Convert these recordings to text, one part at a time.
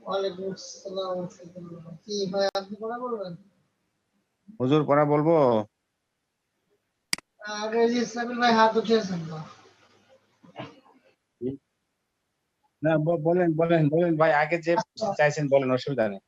ওয়ালাইকুম আসসালাম ওয়া রাহমাতুল্লাহ। কি ভাই আপনি পড়া বলবেন? হুজুর পড়া বলবো? আগে যে সাবিল ভাই হাত উঠিয়েছেন তো। না বলেন বলেন বলেন ভাই, আগে যে চাইছেন বলেন, অসুবিধা নেই।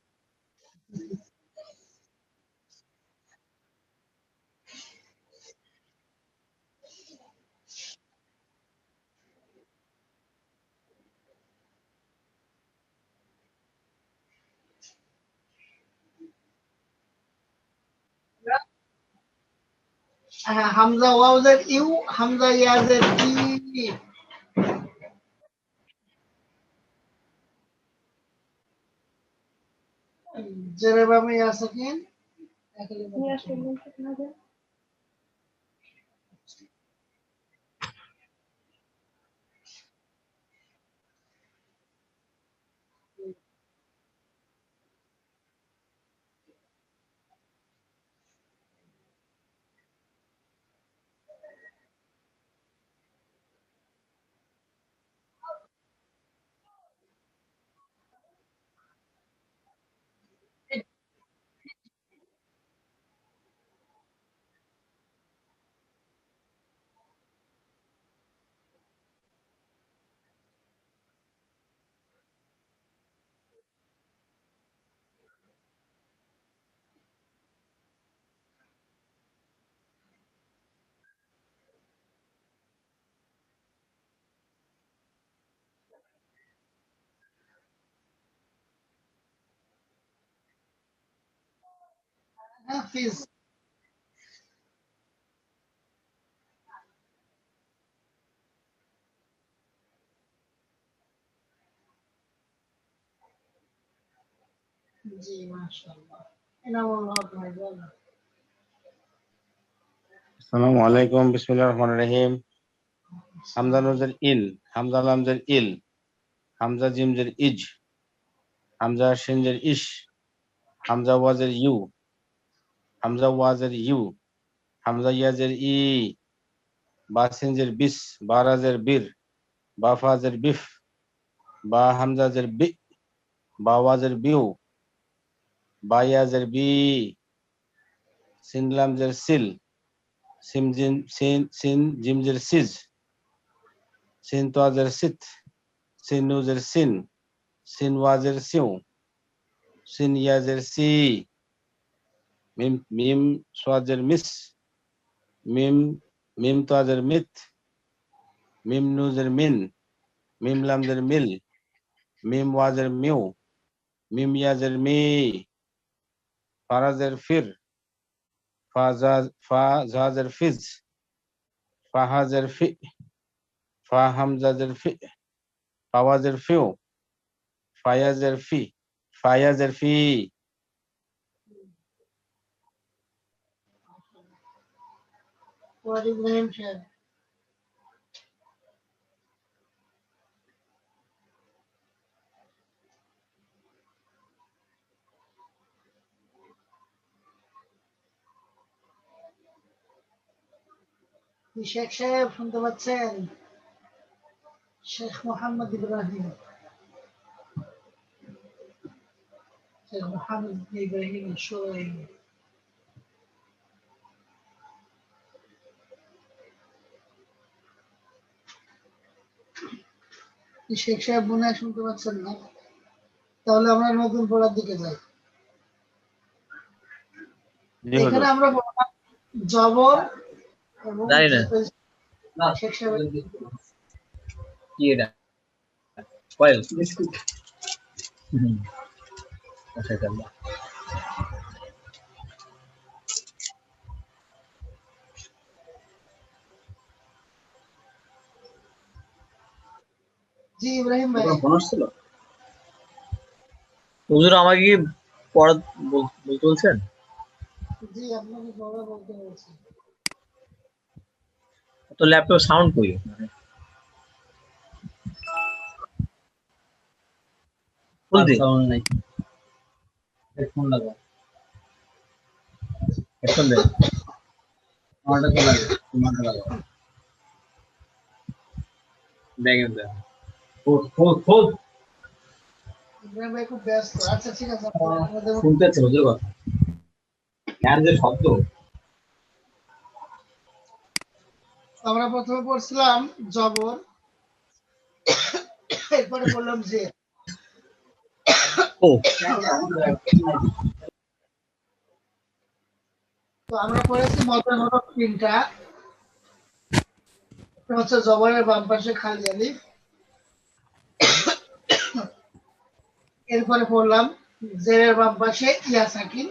হামজা ওয়াউজের ইউ, হামজা ইয়াজের ই। জেরে বামে ইয়া সাকিন। হাফিজ। জি মাশাআল্লাহ। এনামুল হক ভাই বলেন। আসসালামু আলাইকুম, বিসমিল্লাহির রহমানির রহিম। হামজা নুজের ইল, হামজা লামজের ইল, হামজা জিমজের ইজ, হামজা শিনজের ইশ, হামজা ওয়াজের ইউ, হামজা ওয়াজের ইউ, হামজা ইয়াজের ই, বা সিনজের বিস, বা রাজের বির, বা ফাজের বিফ, বা হামজাজের বি, বা ওয়াজের বিউ, বা ইয়াজের বি, সিন লামজের সিল, সিন জিমজের সিজ, সিন তোয়াজের সিত, সিন নুজের সিন, সিন ওয়াজের সিউ, সিন ইয়াজের সি, মিম সোয়াজের মিস, মিম তোয়াজের মিত, মিম নুজের মিন, মিম লামজের মিল, মিম ওয়াজের মিউ, মিম ইয়াজের মি, ফারাজের ফির, ফাজাজের ফিজ, ফাহাজের ফি, ফাহামজাজের ফি, ফাওয়াজের ফিউ, ফায়াজের ফি, ফায়াজের ফি। ওয়াদ ইব্রাহিম সাহেব। শেখ সাহেব শুনতে পাচ্ছেন? শেখ মোহাম্মদ ইব্রাহিম। শেখ মোহাম্মদ ইব্রাহিম সোয়াইব। শেখ সাহেব মনে হয় শুনতে পাচ্ছেন না। তাহলে আমরা নতুন পড়ার দিকে যাই। এখানে আমরা জবর এবং শেখ সাহেব কি এটা কয়েল মাশাআল্লাহ। জি ইব্রাহিম ভাই। ছিল হুজুর আমাকে কি পড়া বলতে বলছেন? জি আপনাকে পড়া বলতে বলছি। তো ল্যাপটপ সাউন্ড কই? ফুল দি সাউন্ড নাই। হেডফোন লাগাও। হেডফোন দে। আমারটা তো লাগে, তোমারটা লাগাও। ব্যাগে দে। খোল খোল খোল। ইব্রাহিম ভাই খুব ব্যস্ত। আচ্ছা ঠিক আছে, আমাদের শুনতেছে হুজুর কথা আর যে শব্দ আমরা প্রথমে পড়ছিলাম জবর, এরপরে বললাম যে। ও তো আমরা পড়েছি মদের হরফ তিনটা। একটা হচ্ছে জবরের বাম পাশে খালি আলিফ, এরপরে পড়লাম জেরের বাম পাশে ইয়া সাকিন,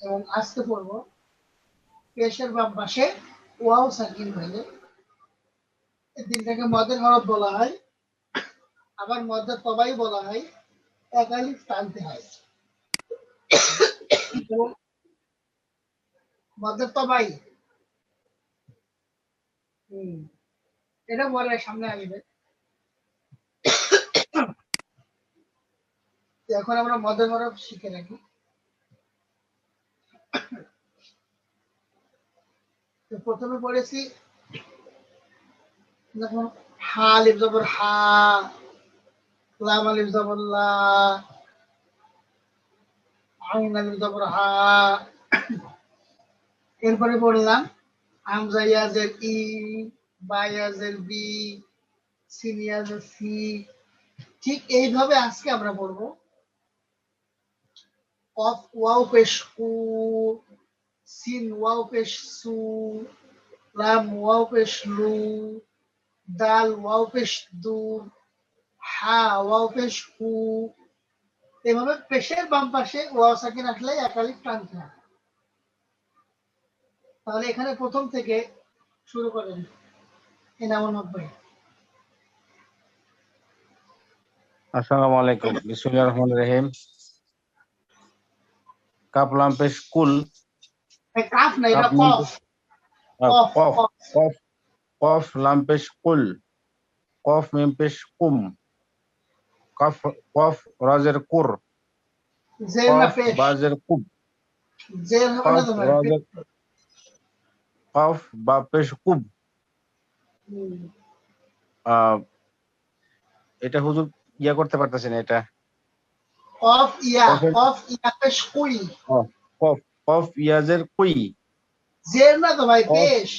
এবং আজকে পড়বো পেশের বাম পাশে ওয়াও সাকিন হইলে এই তিনটাকে মদের হরফ বলা হয়। আবার মদের তবাই বলা হয়, এক আলিফ টানতে হয়। এবং মদের তবাই এটা পরে সামনে আসবে। তো এখন আমরা মদের হরফ শিখে রাখি। তো প্রথমে পড়েছি যখন হা আলিফ জবর হা, লাম আলিফ জবর লা, আইন আলিফ জবর হা। এরপরে পড়লাম হামজা ইয়াজের ই, বা ইয়াজের বি, সিন ইয়াজের সি। ঠিক এইভাবে আজকে আমরা পড়বো কফ ওয়াও পেশ কু, সিন ওয়াও পেশ সু, লাম ওয়াও পেশ লু, দাল ওয়াও পেশ দু, হা ওয়াও পেশ হু। এভাবে পেশের বাম পাশে ওয়াও সাকিন আসলে একালিফ টানতে হয়। তাহলে এখানে প্রথম থেকে শুরু করেন এনামুল হক ভাই। আসসালামু আলাইকুম, বিসমিল্লাহির রহমানির রহিম। কাপ লাম পেশ কুল, কাফ না, এটা কাপ মিম কফ। পেশ কফ কফ, কফ। কফ কফ লাম পেশ কুল, কফ মিম পেশ কুম, কফ কফ রাজের কুর, জের না কফ পেশ? বাজের কুব, জের হবে না কফ তো ভাই। রাজের কফ বা পেশ কুব। আহ, এটা হুজুর ইয়া করতে পারতেছেন এটা। কফ ইয়া, কফের কফ ইয়া পেশ কুই। কফ কফ ইয়াজের কুই, জের না তো ভাই, কফ পেশ।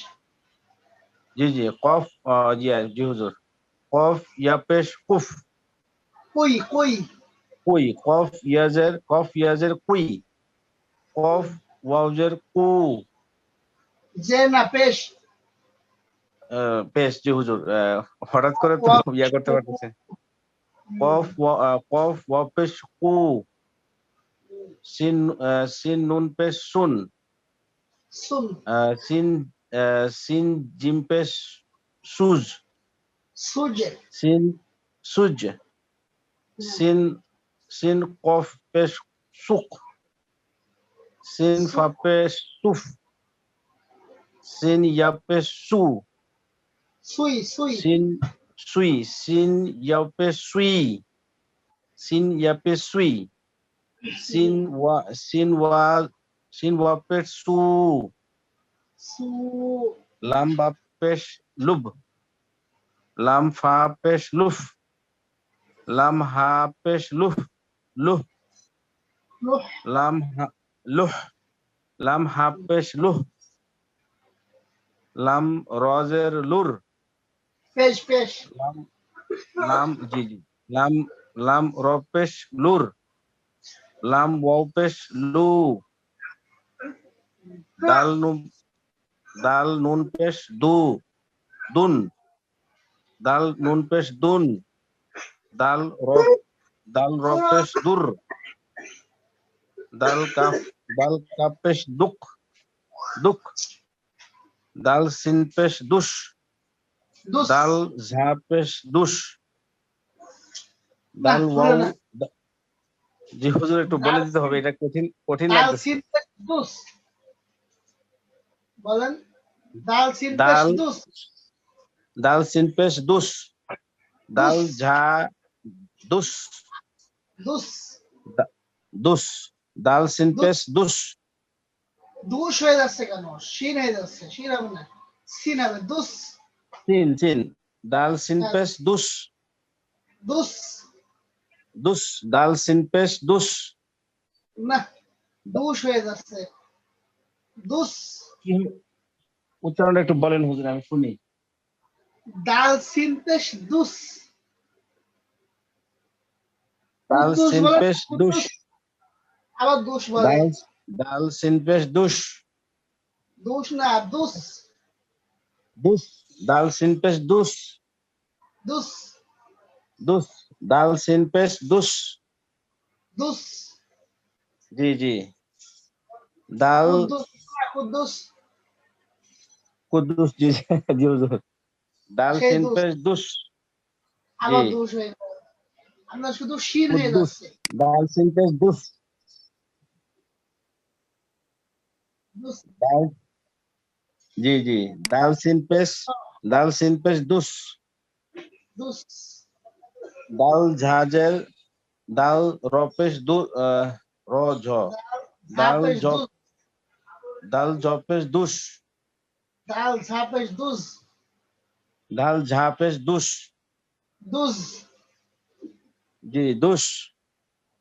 জি জি কফ জি হুজুর, কফ ইয়া পেশ কুফ, কুই কুই। কুই কফ ইয়াজের কুই, কফ ওয়াউজের কু, জের না পেশ? পেশ জি হুজুর। হঠাৎ করে তো ওয়াও ইয়া পেশ করতে কু। পারতেছেন। কফ ওয়া পেশ কু, সিন সিন নুন পেশ সুন, সুন। সিন সিন জিম পেশ সুজ, সুজে। সিন সুজ, সিন সিন কফ পেশ সুক, সিন ফা পেশ সুফ, সিন ইয়া পেশ সু, সুই সুই। সিন সুই, সিন ইয়া পেশ সুই, সিন ইয়া পেশ সুই, সিন ওয়া পেশ সু, সু। লাম বা পেশ লুব, লাম ফা পেশ লুফ, লাম হা পেশ লুফ লুহ, লুহ। লাম হা লুহ, লাম হা পেশ লুহ, লাম রজের লুর, পেশ পেশ। লাম লাম জি জি লাম লাম র পেশ লুর, লাম ওয়াও পেশ লু, দাল নুন পেশ দুন, দাল নুন পেশ দুন, দাল র দাল র পেশ দুর, দাল কাপ পেশ দুক, দাল সিন পেশ দুশ, দুস। দাল ঝা পেশ দুশ, না দাল হলো ওয়াও না। জি হুজুর একটু বলে দিতে হবে, এটা কঠিন কঠিন দাল লাগতেছে। সিন পেশ দুস বলেন। দাল সিন পেশ দাল দুস। দাল সিন পেশ দুশ, দাল দুস। ঝা দুশ, দুস। দুশ, দাল সিন দুস। পেশ দুশ, দুস হয়ে যাচ্ছে কেন? শিন হয়ে যাচ্ছে, শিন হবে না, সিন হবে। দুস। সিন দাল সিন হ্যাঁ, পেশ দুশ, দুস দুস, দাল সিন পেশ দুস। না, দুস হয়ে যাচ্ছে। দুস, কি হলো? উচ্চারণটা একটু বলেন হুজুর, আমি শুনি। দাল সিন পেশ দুস। দাল কুদ্দুস সিন বলে, পেশ দুস। কুদ্দুস, আবার দুস বলে। দাল, দাল সিন পেশ দুস। দুস না, দুস, দুস, দাল সিন পেশ দুস। দুস, দুস, দাল সিন পেশ দুস। দুস, জি জি। দাল কুদ্দুস না, কুদ্দুস, কুদ্দুস, জি জি হুজুর। দাল সেই সিন দুস, পেশ দুস। জি, আবার দুস হয়ে যাবে। আপনার শুধু শির হয়ে কুদ্দুস, যাচ্ছে। দাল সিন পেশ দুস। দুস, দাল, জি জি, দাল সিন পেশ, দাল সিন পেশ দুস। দুস, দাল ঝাঁঝের, দাল র পেশ দু, র ঝ, দাল দাল ঝাপেশ জ, দুস, দাল জ পেশ দুস। দাল ঝাপেশ দুস, দাল ঝা পেশ দুস। দুস, জি, দুস।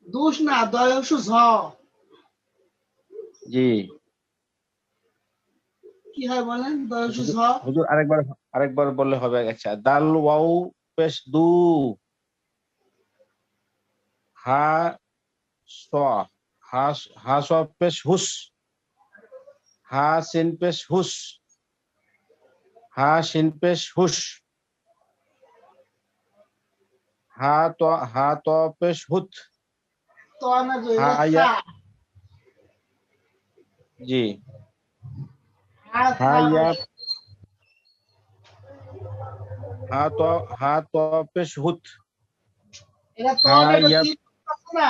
দুস না, দয়ংশ ঝ। জি কি হয় বলেন, দয়ংশ ঝ। হুজুর, হুজুর আরেকবার, আরেকবার বললে হবে। আচ্ছা, দাল ওয়াও পেশ দু, হা স, হা, হা স পেশ হুস, হা সিন পেশ হুস, হা সিন পেশ হুস, হা ত, হা ত পেশ হুত, তো না, হা ইয়া, সা। জি, হা হা থা ইয়া, পেশ, হা ত, হা ত পেশ হুত, এটা তো হা না, এটা ইয়া। তিন নুক্তা আছে না।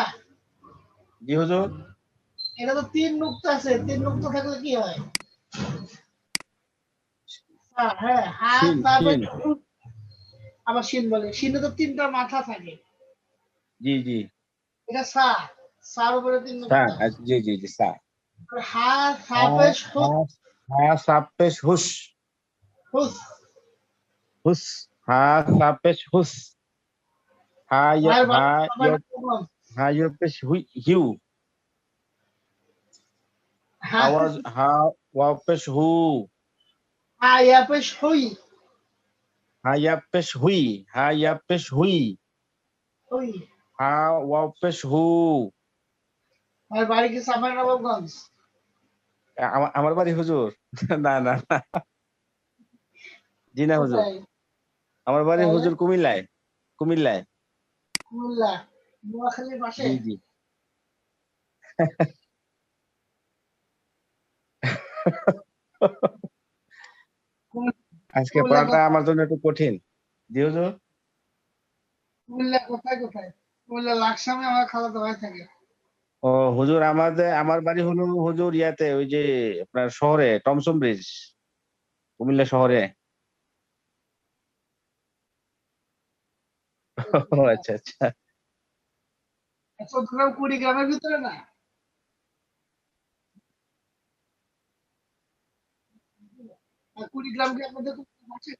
জি হুজুর। এটা তো তিন নুক্তা আছে, তিন নুক্তা থাকলে কি হয়? হ্যাঁ, হা শিন, তারপরে শিন, আবার শিন বলে, শিনে তো তিনটা মাথা থাকে। জি জি, এটা সা, সার উপরে তিন সা, নুক্তা। জি জি জি, সা। আর হা হা, সাপেশ হা, হা সা পেশ হুস, হুস। হুস, হা সা পেশ হুস, হা ইয়া, ভাইয়ের হা বাড়ি ইয়া, সবাই কেমন? হা ইয়া পেশ হুই, হিউ, হ্যাঁ, আওয়াজ হা ওয়াও পেশ হু, হা ইয়া পেশ হুই, হা ইয়া পেশ হুই, হা ইয়া পেশ হুই, হুই। হা ওয়াও পেশ হু। ভাইয়ের বাড়ি কি চাঁপাই নবাবগঞ্জ? আমার, আমার বাড়ি হুজুর? না না না, জি না হুজুর, কোথায়? আমার বাড়ি তাহলে হুজুর কুমিল্লায়, কুমিল্লায়। কুমিল্লা, নোয়াখালীর পাশে। জি জি। আজকে কুমিল্লা পড়াটা কোথায়? আমার জন্য একটু কঠিন। জি হুজুর। কুমিল্লা কোথায় কোথায়? কুমিল্লা লাকসামে আমার খালাতো ভাই থাকে। ও হুজুর, আমাদের, আমার বাড়ি হলো হুজুর ইয়াতে, ওই যে আপনার শহরে, টমসম ব্রিজ, কুমিল্লা শহরে। ও আচ্ছা আচ্ছা। চট্টগ্রাম কুড়িগ্রামের ভিতরে না? আর কুড়িগ্রাম কি আপনাদের খুব কাছে?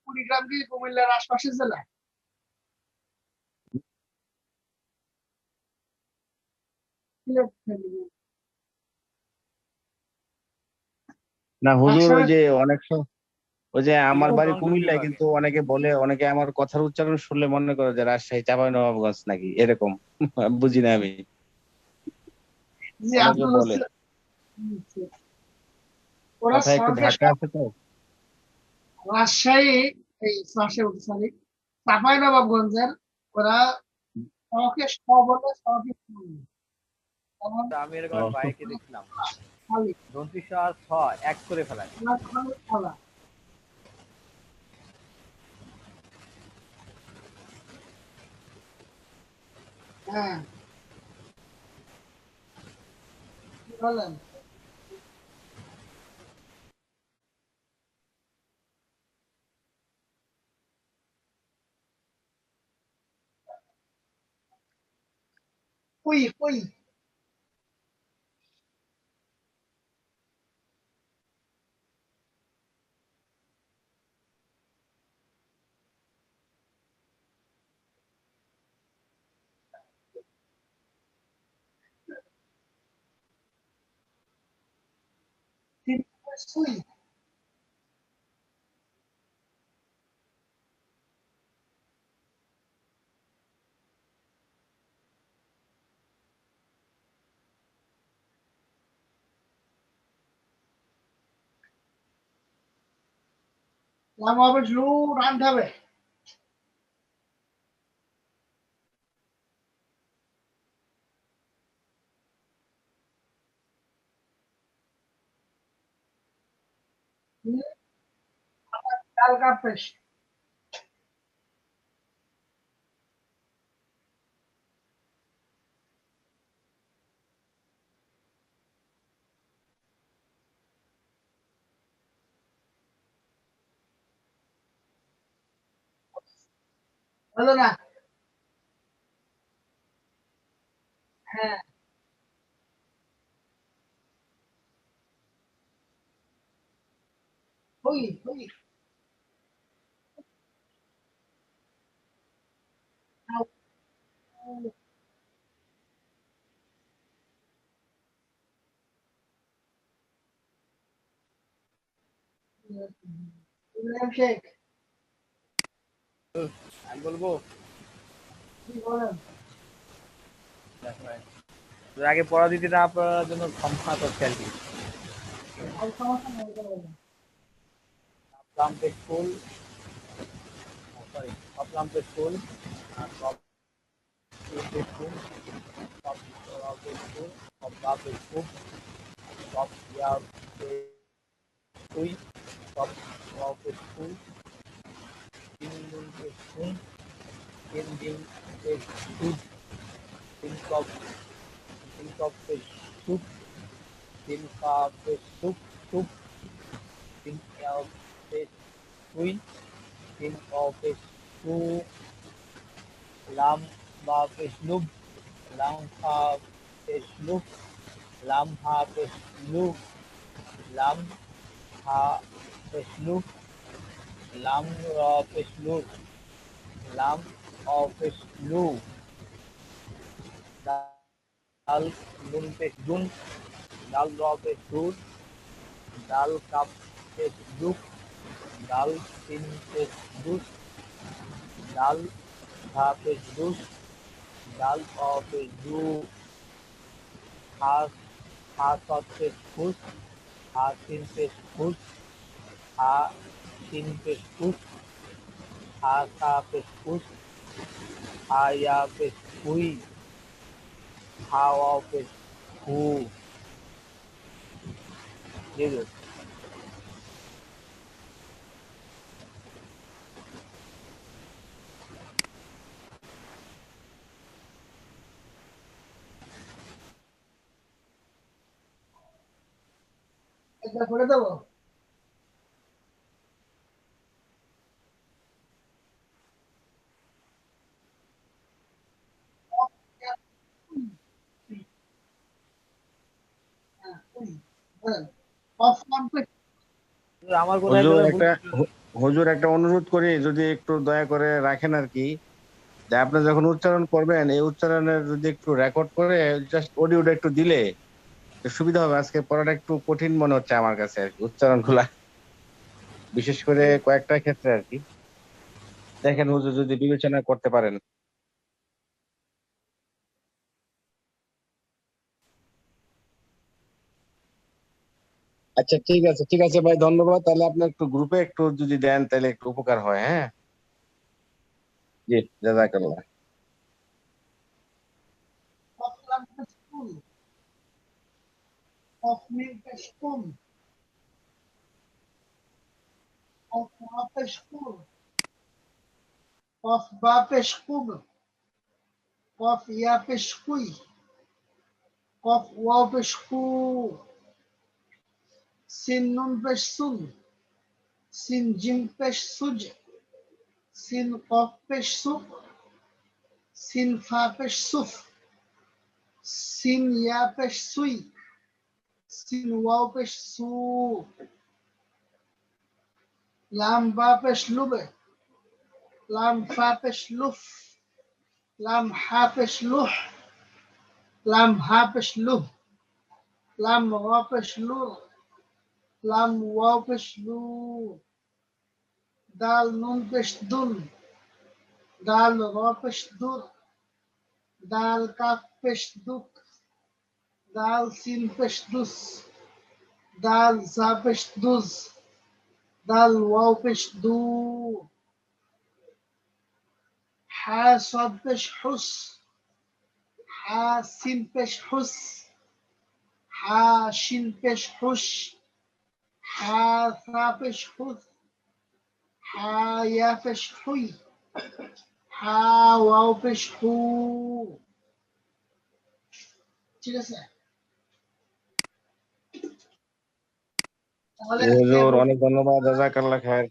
কুড়িগ্রাম কি কুমিল্লার আশপাশের জেলা? না হুজুর, ওই লাকসামে যে অনেক ওই যে আমার কিভাবে বাড়ি অঙ্ক কুমিল্লায়, বিভাগে কিন্তু অনেকে বলে, অনেকে আমার কথার উচ্চারণ শুনলে মনে করে যে রাজশাহী চাঁপাইনবাবগঞ্জ নাকি এরকম। বুঝি না আমি, যে অনেকে আপনার বলে। হচ্ছে ওরা কথায় একটু সরকার ধাক্কা আছে তো। রাজশাহী, এই রাজশাহী সরি, চাঁপাইনবাবগঞ্জের ওরা শহরকে শ বলে, শহরকে শ বলে। যেমন তো আমি এরকম এক ও, ভাইকে দেখছিলাম খালি, ২৪ আর ৬ এক করে ফেলায়। ওরা খালি খালা। হ্যাঁ, কি বলেন? কুই কুই, সুই লাম ওয়াও পেশ লু রানতে হবে ডাল কা পেশ হলো না হ্যাঁ হুই হুই ইব্রাহিম শেখ আমি বলবো কি বলেন এর আগে পরাদিতিটা আপনার জন্য ক্ষমা করছে আর কি আর সমস্যা নেই এটা বলেন প্লাম্পে ফুল সরি প্লাম্পে ফুল সব ফুল সব ফুল সব বাপে ফুল সব ইয়াতে ফুল সব বাপে ফুল তিন দিনকে ফুল তিন দিন ফুল তিন কপে সুপ তিন কাপে সুপ সুপ তিন কাপে সুই তিন কাপে সু লাম বাপে স্নুপ লাম হাপে স্নুপ লাম হাপে স্নু লাম হাপে স্নুপ লাম রপে স্নুপ লাম অপে স্নু ডাল নুন पे जुन ডাল রপে দুধ ডাল কাপ पे দুধ ডাল তিন पे দুধ ডাল খা पे দুধ ডাল অ पे दू हाथ हाथ पे खुश हाथ तीन पे खुश हा तीन पे खुश हा खा पे खुश हा या पे हुई हावा पे हु ये लो এটা করে দেবো বলেন অফ কমপ্লিট আমার কোথায় হুজুর কোথায় ভুল একটা হুজুর একটা অনুরোধ করি, যদি একটু দয়া করে রাখেন আর কি, যে আপনি যখন উচ্চারণ করবেন এই উচ্চারণের যদি একটু রেকর্ড করে জাস্ট অডিওটা একটু দিলে সুবিধা হবে। আজকে পড়াটা একটু কঠিন মনে হচ্ছে আমার কাছে আর কি, উচ্চারণ গুলা বিশেষ করে কয়েকটা ক্ষেত্রে আর কি। দেখেন হুজুর যদি বিবেচনা করতে পারেন। আচ্ছা ঠিক আছে, ঠিক আছে ভাই, ধন্যবাদ। তাহলে আপনি একটু গ্রুপে একটু যদি দেন তাহলে একটু উপকার হয়। হ্যাঁ, জি, জাযাকাল্লাহ। অফ লাম পেশ ফুল অফ মিম পেশ কুম অফ ওয়া পেশ ফুল অফ বা পেশ কুব অফ ইয়া পেশ কুই অফ ওয়াও পেশ কু সিন নুন পেশ সুন সিন জিম পেশ সুজ সিন কফ পেশ সুক সিন ফা পেশ সুফ সিন ইয়া পেশ সুই সিন ওয়াও পেশ সু লাম বা পেশ লুবে লাম ফা পেশ লুফ লাম হা পেশ লুহ লাম হা পেশ লুহ লাম রা পেশ লু লাম ওয়াও পেশ লু, দাল নুন পেশ দুন, দাল র পেশ দুর, দাল কাফ পেশ দুক, দাল সিন পেশ দুস, দাল জা পেশ দুজ, দাল ওয়াও পেশ দু, হা সদ পেশ হুস, হা সিন পেশ হুস, হা শিন পেশ হুস, হা সা পেশ হুস, হা ইয়া পেশ হুই, হা ওয়াও পেশ হু। ঠিক আছে, তাহলে জি হুজুর, অনেক ধন্যবাদ, জাযাকাল্লাহ খায়ের।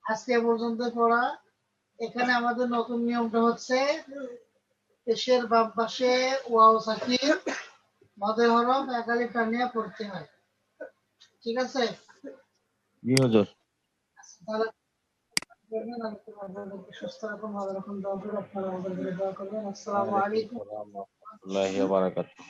আজকে এ পর্যন্ত পড়া। এখানে আমাদের নতুন নিয়মটা হচ্ছে পেশের বাম পাশে ওয়াও সাকিন মদের হরফ একালি টানিয়া পড়তে হয়। ঠিক আছে, জি হুজুর। তাহলে করবেন, আমি তোমাদেরকে সুস্থ রাখুন, ভালো রাখুন, দোয়া করে আপনারা আমাদের জন্য দোয়া করবেন। আসসালামু ওয়ালাইকুম আলাইকুম। আসসালাম ওয়া রাহমাতুল্লাহি ওয়া বারাকাতুহু।